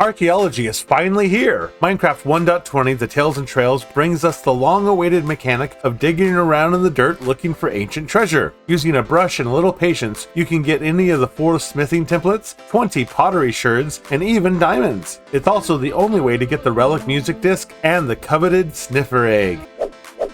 Archaeology is finally here! Minecraft 1.20 The Tales and Trails brings us the long-awaited mechanic of digging around in the dirt looking for ancient treasure. Using a brush and a little patience, you can get any of the 4 smithing templates, 20 pottery sherds, and even diamonds. It's also the only way to get the Relic music disc and the coveted Sniffer egg.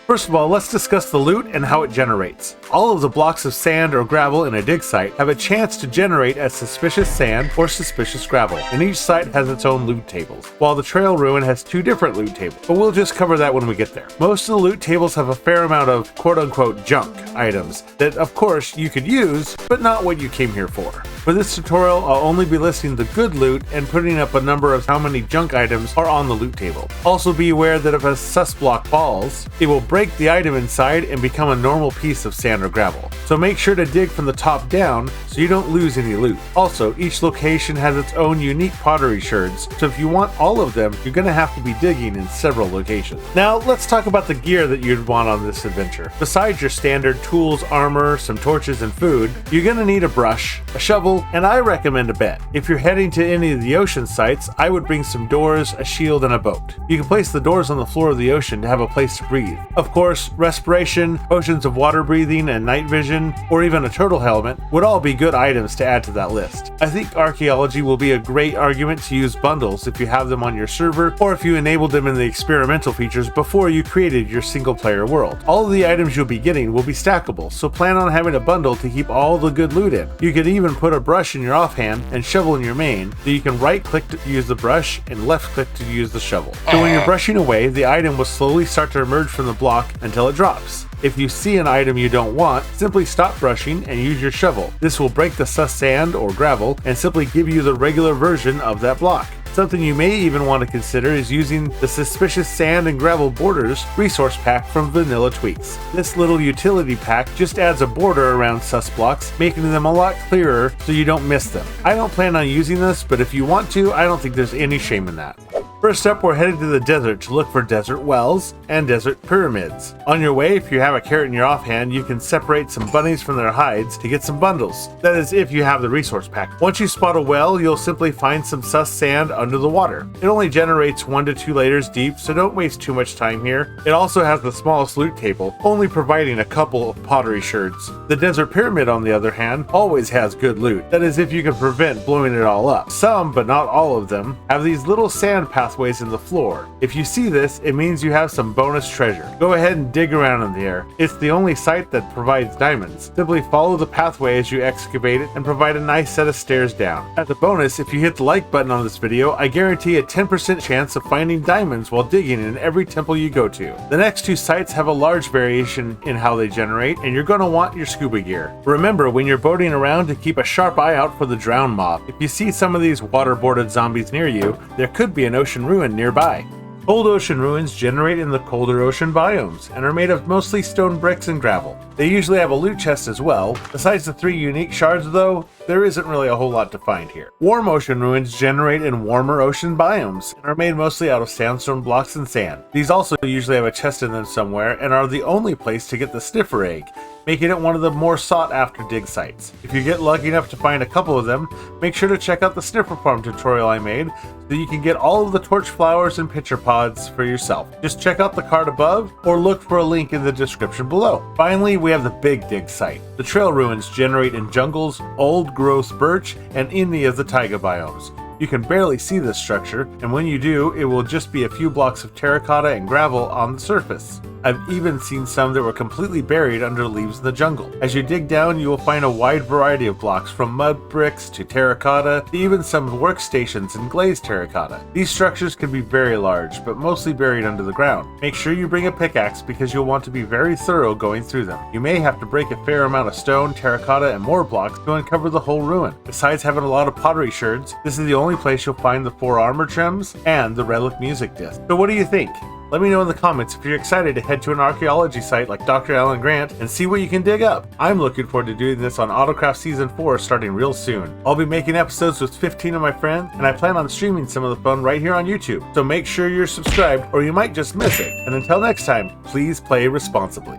First of all, let's discuss the loot and how it generates. All of the blocks of sand or gravel in a dig site have a chance to generate as suspicious sand or suspicious gravel, and each site has its own loot tables, while the trail ruin has 2 different loot tables, but we'll just cover that when we get there. Most of the loot tables have a fair amount of quote-unquote junk items that, of course, you could use, but not what you came here for. For this tutorial, I'll only be listing the good loot and putting up a number of how many junk items are on the loot table. Also be aware that if a sus block falls, it will break the item inside and become a normal piece of sand or gravel. So make sure to dig from the top down so you don't lose any loot. Also, each location has its own unique pottery sherds, so if you want all of them, you're going to have to be digging in several locations. Now, let's talk about the gear that you'd want on this adventure. Besides your standard tools, armor, some torches, and food, you're going to need a brush, a shovel, and I recommend a bed. If you're heading to any of the ocean sites, I would bring some doors, a shield, and a boat. You can place the doors on the floor of the ocean to have a place to breathe. Of course, respiration, potions of water breathing, and night vision, or even a turtle helmet would all be good items to add to that list. I think archaeology will be a great argument to use bundles if you have them on your server, or if you enabled them in the experimental features before you created your single-player world. All of the items you'll be getting will be stackable, so plan on having a bundle to keep all the good loot in. You could even put a brush in your offhand and shovel in your main, so you can right-click to use the brush and left-click to use the shovel. So when you're brushing away, the item will slowly start to emerge from the block until it drops. If you see an item you don't want, simply stop brushing and use your shovel. This will break the sus sand or gravel and simply give you the regular version of that block. Something you may even want to consider is using the Suspicious Sand and Gravel Borders resource pack from Vanilla Tweaks. This little utility pack just adds a border around sus blocks, making them a lot clearer so you don't miss them. I don't plan on using this, but if you want to, I don't think there's any shame in that. First up, we're headed to the desert to look for desert wells and desert pyramids. On your way, if you have a carrot in your offhand, you can separate some bunnies from their hides to get some bundles. That is, if you have the resource pack. Once you spot a well, you'll simply find some sus sand under the water. It only generates 1 to 2 layers deep, so don't waste too much time here. It also has the smallest loot table, only providing a couple of pottery sherds. The desert pyramid, on the other hand, always has good loot. That is, if you can prevent blowing it all up. Some, but not all of them, have these little sand pathways in the floor. If you see this, it means you have some bonus treasure. Go ahead and dig around in there. It's the only site that provides diamonds. Simply follow the pathway as you excavate it and provide a nice set of stairs down. As a bonus, if you hit the like button on this video, I guarantee a 10% chance of finding diamonds while digging in every temple you go to. The next 2 sites have a large variation in how they generate, and you're going to want your scuba gear. Remember, when you're boating around, to keep a sharp eye out for the drown mob. If you see some of these waterboarded zombies near you, there could be an ocean ruin nearby. Cold ocean ruins generate in the colder ocean biomes and are made of mostly stone bricks and gravel. They usually have a loot chest as well. Besides the 3 unique shards though, there isn't really a whole lot to find here. Warm ocean ruins generate in warmer ocean biomes and are made mostly out of sandstone blocks and sand. These also usually have a chest in them somewhere and are the only place to get the Sniffer egg, making it one of the more sought after dig sites. If you get lucky enough to find a couple of them, make sure to check out the Sniffer farm tutorial I made so you can get all of the torch flowers and pitcher pods for yourself. Just check out the card above or look for a link in the description below. Finally, we have the big dig site. The trail ruins generate in jungles, old growth birch, and any of the taiga biomes. You can barely see this structure, and when you do, it will just be a few blocks of terracotta and gravel on the surface. I've even seen some that were completely buried under leaves in the jungle. As you dig down, you will find a wide variety of blocks, from mud bricks to terracotta, to even some workstations and glazed terracotta. These structures can be very large, but mostly buried under the ground. Make sure you bring a pickaxe because you'll want to be very thorough going through them. You may have to break a fair amount of stone, terracotta, and more blocks to uncover the whole ruin. Besides having a lot of pottery sherds, this is the only place you'll find the 4 armor trims and the Relic music disc. So what do you think? Let me know in the comments if you're excited to head to an archaeology site like Dr. Alan Grant and see what you can dig up. I'm looking forward to doing this on Autocraft Season 4 starting real soon. I'll be making episodes with 15 of my friends, and I plan on streaming some of the fun right here on YouTube. So make sure you're subscribed or you might just miss it. And until next time, please play responsibly.